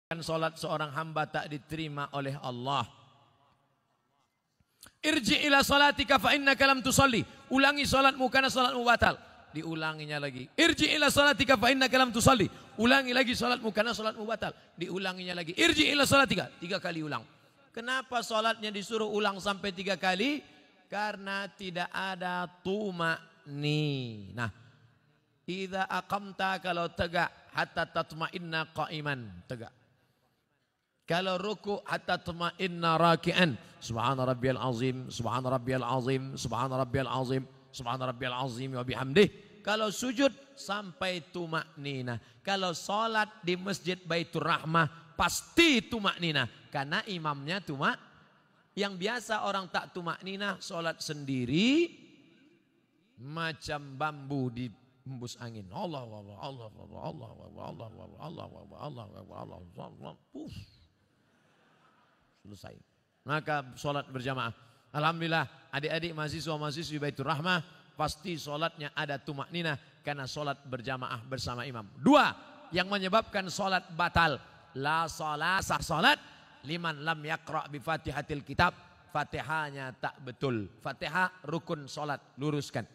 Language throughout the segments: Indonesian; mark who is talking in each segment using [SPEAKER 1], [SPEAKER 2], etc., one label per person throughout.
[SPEAKER 1] Salat seorang hamba tak diterima oleh Allah. Irji ila salatika fa innaka lam tusalli. Ulangi salatmu karena salatmu batal. Diulanginya lagi. Irji ila salatika fa innaka lam tusalli. Ulangi lagi salatmu karena salatmu batal. Diulanginya lagi. Irji ila salatika. 3 kali ulang. Kenapa salatnya disuruh ulang sampai 3 kali? Karena tidak ada tuma'ninah. Idza aqamta, kalau tegak, hatta tatma'inna qa'iman, tegak. Kalau ruku hatta tatma'inna raki'an. Subhana rabbiyal azim, subhana rabbiyal azim, subhana rabbiyal azim, subhana rabbiyal azim wa bihamdih. Kalau sujud sampai tuma'ninah. Kalau salat di Masjid Baitur Rahmah pasti tuma'ninah, karena imamnya yang biasa orang tak tuma'ninah salat sendiri macam bambu di hembus angin. Allah Allah Allah Allah Allah Allah Allah Allah Allah Allah. Selesai. Maka sholat berjamaah. Alhamdulillah adik-adik mahasiswa-mahasiswi Baitur Rahmah pasti sholatnya ada tumakninah karena sholat berjamaah bersama imam. 2 yang menyebabkan sholat batal. La sholat, sah sholat liman lam yaqra' bi fatihatil kitab. Fatihahnya tak betul. Fatihah rukun sholat, luruskan.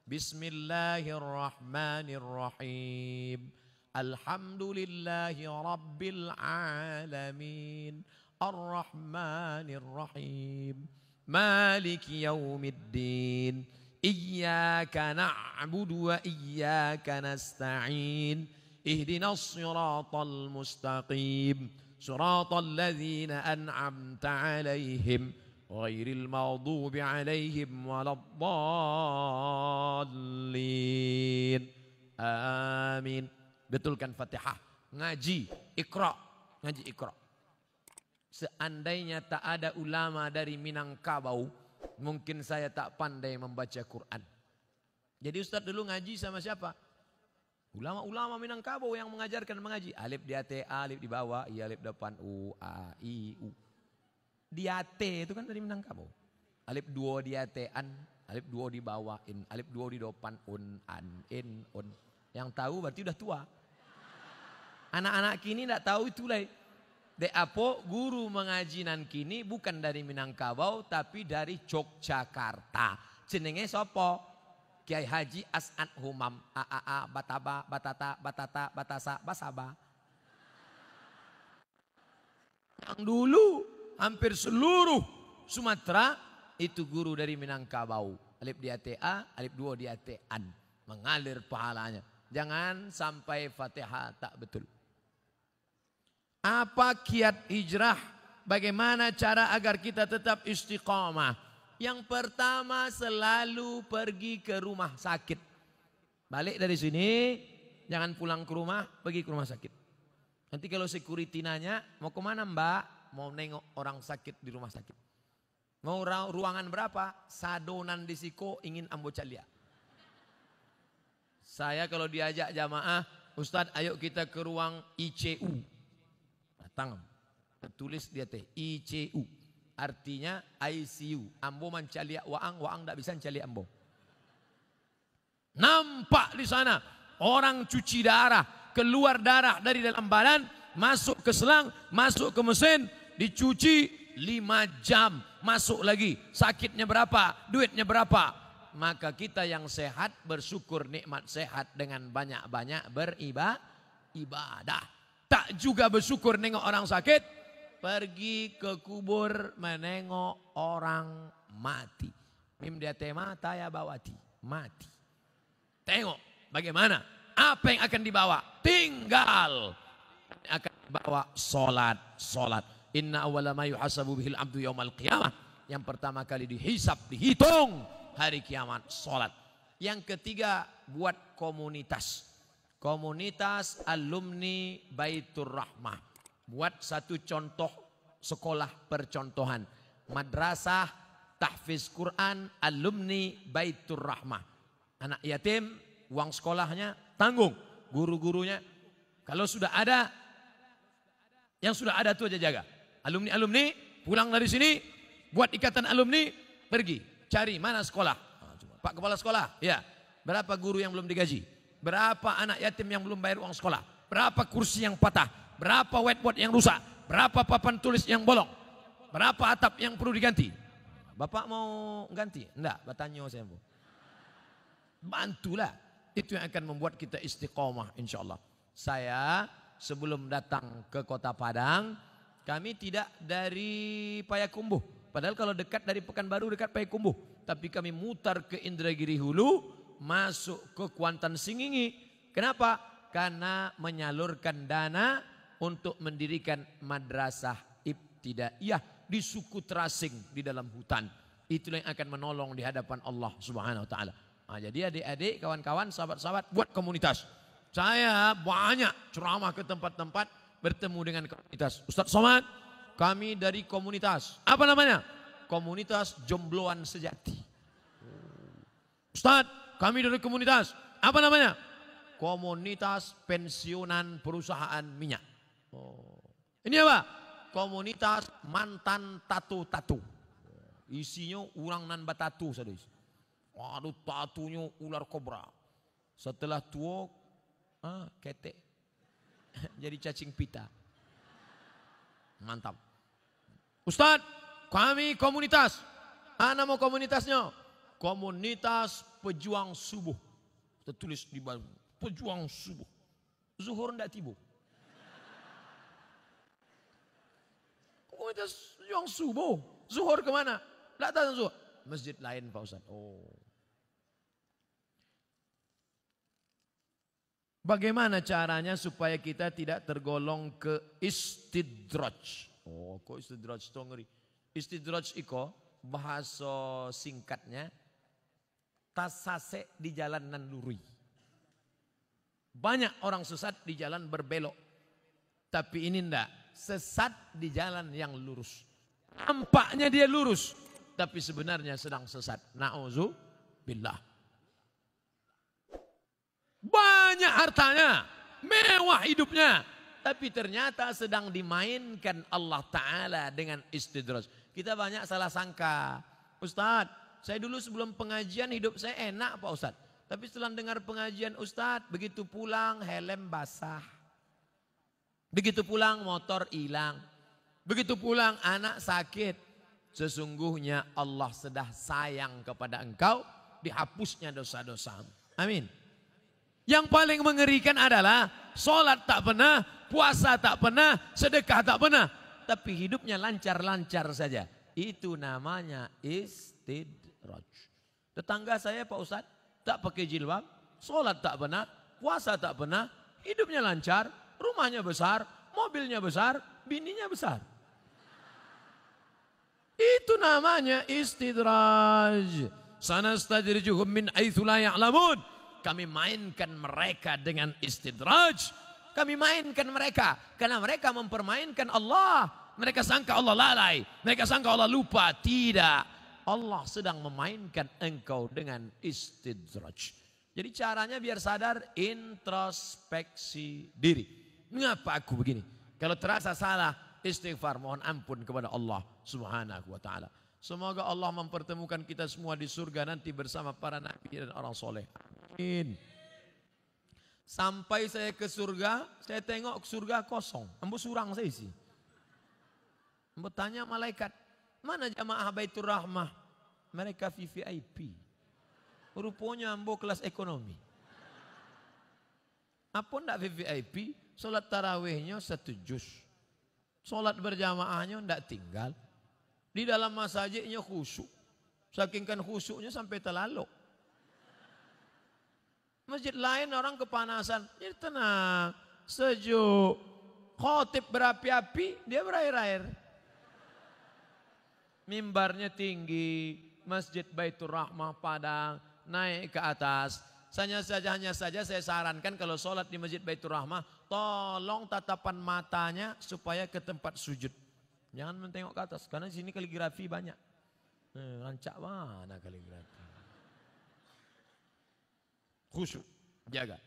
[SPEAKER 1] Bismillahirrahmanirrahim. Alhamdulillahi rabbil alamin. Ar-Rahmanir-Rahim. Maliki yaumiddin. Iyyaka na'budu wa iyyaka nasta'in. Ihdinas siratal mustaqim. Siratal ladzina an'amta 'alaihim ghairil maghdubi 'alaihim waladdallin. Amin. Betulkan Fatihah. Ngaji, Iqra. Ngaji Iqra. Seandainya tak ada ulama dari Minangkabau, mungkin saya tak pandai membaca Quran. Jadi Ustadz dulu ngaji sama siapa? Ulama-ulama Minangkabau yang mengajarkan mengaji. Alif di atas, alif di bawah, i alif depan, u, a, i, u. Di atas itu kan dari Minangkabau. Alif 2 di atas, an, alif 2 di bawah, in, alif 2 di depan, un, an, in, un. Yang tahu berarti udah tua. Anak-anak kini tidak tahu itulah. Apo guru mengaji nan kini bukan dari Minangkabau tapi dari Yogyakarta. Jenenge sopo? Kiai Haji As'ad Humam. A bataba batata batata batasa basaba. Yang dulu hampir seluruh Sumatera itu guru dari Minangkabau. Alif di atas a, alif 2 di atas an. Mengalir pahalanya. Jangan sampai Fatihah tak betul. Apa kiat hijrah? Bagaimana cara agar kita tetap istiqamah? Yang pertama selalu pergi ke rumah sakit. Balik dari sini, jangan pulang ke rumah, pergi ke rumah sakit. Nanti kalau security nanya, mau kemana mbak? Mau nengok orang sakit di rumah sakit. Mau ruangan berapa? Sadonan di siko ingin ambo calia. Saya kalau diajak jamaah, Ustadz ayo kita ke ruang ICU. Datang, tulis dia teh ICU, artinya ICU. Ambo mencaliak waang tak bisa mencaliak ambo. Nampak di sana orang cuci darah, keluar darah dari dalam badan, masuk ke selang, masuk ke mesin, dicuci 5 jam, masuk lagi. Sakitnya berapa? Duitnya berapa? Maka kita yang sehat bersyukur nikmat sehat dengan banyak-banyak beribadah. Tak juga bersyukur nengok orang sakit, pergi ke kubur menengok orang mati. Mim dia tema taya bawati, mati. Tengok bagaimana, apa yang akan dibawa? Tinggal akan dibawa solat. Inna awwala ma yuhasabu bihil abdu yaumal qiyamah. Yang pertama kali dihisap, dihitung hari kiamat, solat. Yang ketiga, buat komunitas. Komunitas alumni Baitur Rahmah. Buat satu contoh sekolah percontohan. Madrasah tahfiz Quran alumni Baitur Rahmah. Anak yatim, uang sekolahnya tanggung. Guru-gurunya. Kalau sudah ada, yang sudah ada itu aja jaga. Alumni-alumni pulang dari sini, buat ikatan alumni, pergi. Cari mana sekolah. Pak Kepala Sekolah, ya. Berapa guru yang belum digaji? Berapa anak yatim yang belum bayar uang sekolah? Berapa kursi yang patah? berapa whiteboard yang rusak, berapa papan tulis yang bolong, berapa atap yang perlu diganti. Bapak mau ganti? Enggak, bertanya saya. Bantulah. Itu yang akan membuat kita istiqomah insya Allah. Saya sebelum datang ke Kota Padang, kami tidak dari Payakumbuh. Padahal kalau dekat dari Pekanbaru dekat Payakumbuh. Tapi kami mutar ke Indragiri Hulu, masuk ke Kuantan Singingi. Kenapa? Karena menyalurkan dana untuk mendirikan madrasah ibtidaiyah di suku terasing di dalam hutan. Itulah yang akan menolong di hadapan Allah Subhanahu wa taala. Nah, jadi adik-adik, kawan-kawan, sahabat-sahabat, buat komunitas. Saya banyak ceramah ke tempat-tempat bertemu dengan komunitas. Ustaz Somad, kami dari komunitas. Apa namanya? Komunitas Jombloan Sejati. Ustaz, kami dari komunitas. Apa namanya? Komunitas Pensiunan Perusahaan Minyak. Ini apa? Komunitas Mantan Tatu-Tatu. Isinya orang nan batatu saja. Waduh, tatunya ular kobra. Setelah tua, ketek. Jadi cacing pita. Mantap. Ustaz, kami komunitas. Nama komunitasnya? Komunitas Pejuang Subuh. Kita tulis di bawah. Pejuang Subuh. Zuhur ndak tiba. Komunitas Pejuang Subuh. Zuhur kemana? Ndak tahu zuhur. Masjid lain Pak Ustaz. Oh. Bagaimana caranya supaya kita tidak tergolong ke istidraj? Oh, kok istidraj itu ngeri. Istidraj iko bahasa singkatnya tasase di jalan nan lurui. Banyak orang sesat di jalan berbelok. Tapi ini ndak, sesat di jalan yang lurus. Nampaknya dia lurus, tapi sebenarnya sedang sesat. Na'udzubillah. Banyak hartanya, mewah hidupnya, tapi ternyata sedang dimainkan Allah Ta'ala dengan istidraj. Kita banyak salah sangka. Ustadz, saya dulu sebelum pengajian hidup saya enak Pak Ustadz. Tapi setelah dengar pengajian Ustadz, begitu pulang helm basah. Begitu pulang motor hilang. Begitu pulang anak sakit. Sesungguhnya Allah sudah sayang kepada engkau, dihapusnya dosa-dosamu. Amin. Yang paling mengerikan adalah sholat tak pernah, puasa tak pernah, sedekah tak pernah. Tapi hidupnya lancar-lancar saja. Itu namanya istidraj. Tetangga saya Pak Ustadz tak pakai jilbab, sholat tak pernah, puasa tak pernah, hidupnya lancar, rumahnya besar, mobilnya besar, bininya besar. Itu namanya istidraj. Sanastadrijuhum min haitsu la ya'lamun. Kami mainkan mereka dengan istidraj. Kami mainkan mereka karena mereka mempermainkan Allah. Mereka sangka Allah lalai, mereka sangka Allah lupa. Tidak, Allah sedang memainkan engkau dengan istidraj. Jadi caranya biar sadar, introspeksi diri. Mengapa aku begini? Kalau terasa salah, istighfar, mohon ampun kepada Allah Subhanahu wa taala. Semoga Allah mempertemukan kita semua di surga nanti bersama para nabi dan orang soleh. Amin. Sampai saya ke surga, saya tengok surga kosong. Ambo surang saya isi. Ambo tanya malaikat, mana jamaah Baitur Rahmah? Mereka VIP. Rupanya ambo kelas ekonomi. Apa ndak VIP? Sholat tarawihnya 1 juz. Sholat berjamaahnya ndak tinggal. Di dalam masjidnya khusyuk. Saking kan khusyuknya sampai terlalu. Masjid lain orang kepanasan. Jadi tenang, sejuk. Khotib berapi-api, dia berair-air. Mimbarnya tinggi. Masjid Baitur Rahmah Padang naik ke atas. Hanya saja saya sarankan kalau sholat di Masjid Baitur Rahmah, tolong tatapan matanya supaya ke tempat sujud. Jangan mentengok ke atas, karena di sini kaligrafi banyak. Rancak mana kaligrafi. Khusyuk, jaga.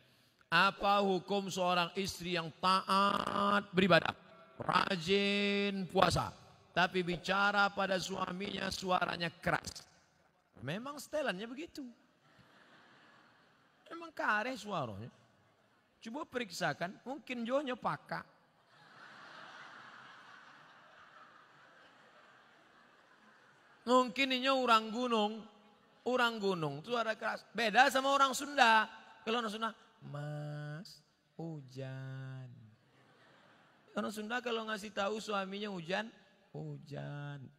[SPEAKER 1] Apa hukum seorang istri yang taat beribadah, rajin puasa, tapi bicara pada suaminya suaranya keras? Memang setelannya begitu. Memang kareh suaranya. Coba periksakan, mungkin jonya pakak. Mungkin ini orang gunung suara keras. Beda sama orang Sunda. Kalau orang Sunda, Mas, hujan. Orang Sunda kalau ngasih tahu suaminya hujan.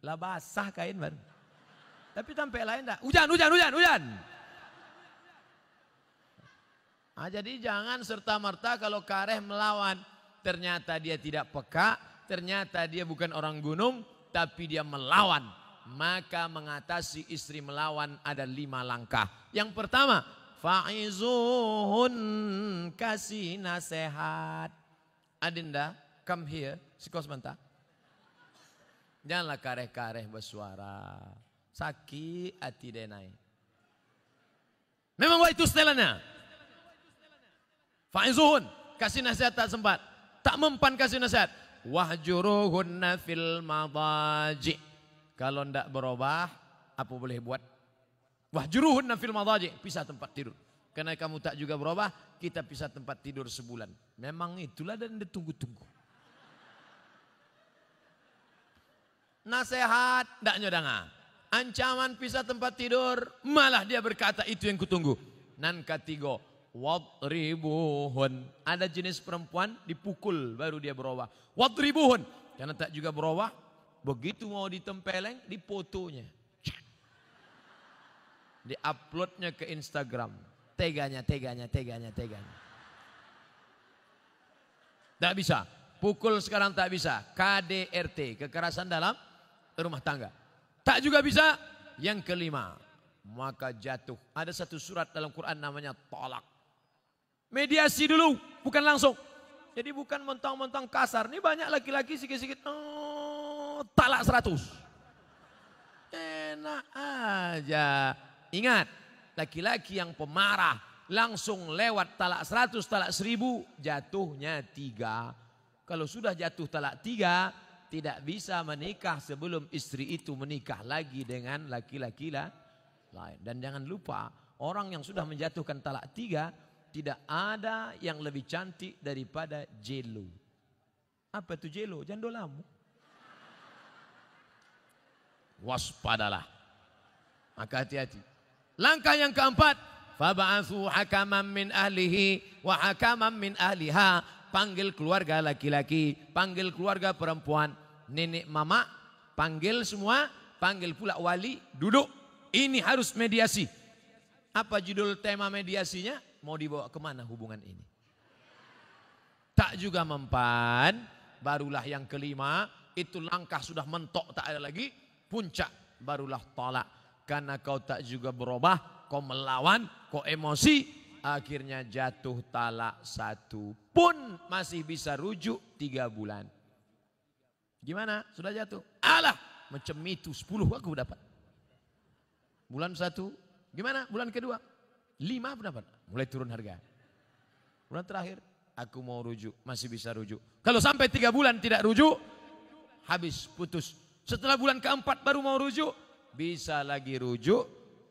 [SPEAKER 1] Lah basah kain baru. Tapi sampai lain enggak. Hujan. Jadi jangan serta-merta kalau kareh melawan. Ternyata dia tidak peka. Ternyata dia bukan orang gunung. Tapi dia melawan. Maka mengatasi istri melawan ada 5 langkah. Yang pertama, fa'izuhun, kasih nasihat. Adinda, come here, sikos sebentar. Janganlah kareh-kareh bersuara. Sakit hati denai. Memang itu setelannya. Fa'izuhun, kasih nasihat tak sempat. Tak mempan kasih nasihat. Wahjuruhunna fil madaji. Kalau tidak berubah, apa boleh buat? Wahjuruhunna fil madaji, pisah tempat tidur. Karena kamu tak juga berubah, kita pisah tempat tidur sebulan. Memang itulah dan ditunggu-tunggu. Nasihat, tidak nyodanga. Ancaman pisah tempat tidur, malah dia berkata itu yang kutunggu. Nan ketiga, wadribuhun. Ada jenis perempuan dipukul baru dia berubah. Wadribuhun. Karena tak juga berubah, begitu mau ditempeleng, difotonya. Di-uploadnya ke Instagram. Teganya. Tak bisa. Pukul sekarang tak bisa. KDRT, kekerasan dalam rumah tangga. Tak juga bisa. Yang kelima, maka jatuh. Ada satu surat dalam Quran namanya tolak. Mediasi dulu, bukan langsung. Jadi bukan mentang-mentang kasar. Ini banyak laki-laki sikit-sikit. Talak 100. Enak aja. Ingat, laki-laki yang pemarah langsung lewat talak 100, talak 1000, jatuhnya 3. Kalau sudah jatuh talak 3, tidak bisa menikah sebelum istri itu menikah lagi dengan laki-laki lain. Dan jangan lupa, orang yang sudah menjatuhkan talak 3, tidak ada yang lebih cantik daripada Jelo. Apa itu Jelo? Jandolamu. Waspadalah. Maka hati-hati. Langkah yang keempat, fab'atsu hakaman min ahlihi wa hakaman min ahliha. Panggil keluarga laki-laki, panggil keluarga perempuan, nenek mama, panggil semua, panggil pula wali, duduk. Ini harus mediasi. Apa judul tema mediasinya? Mau dibawa kemana hubungan ini? Tak juga mempan, barulah yang kelima, itu langkah sudah mentok tak ada lagi, puncak barulah tolak. Karena kau tak juga berubah, kau melawan, kau emosi, akhirnya jatuh talak 1 pun masih bisa rujuk 3 bulan. Gimana? Sudah jatuh? Alah, macam itu 10 aku dapat. Bulan 1, gimana? Bulan kedua, 5 pun dapat. Mulai turun harga. Bulan terakhir, aku mau rujuk, masih bisa rujuk. Kalau sampai 3 bulan tidak rujuk, habis, putus. Setelah bulan keempat baru mau rujuk, bisa lagi rujuk,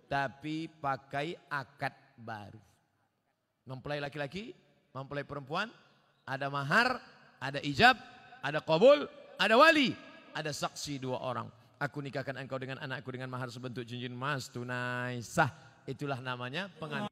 [SPEAKER 1] tapi pakai akad baru. Mempelai laki-laki, mempelai perempuan, ada mahar, ada ijab, ada qabul, ada wali, ada saksi 2 orang. Aku nikahkan engkau dengan anakku dengan mahar sebentuk cincin emas tunai sah. Itulah namanya pengantin.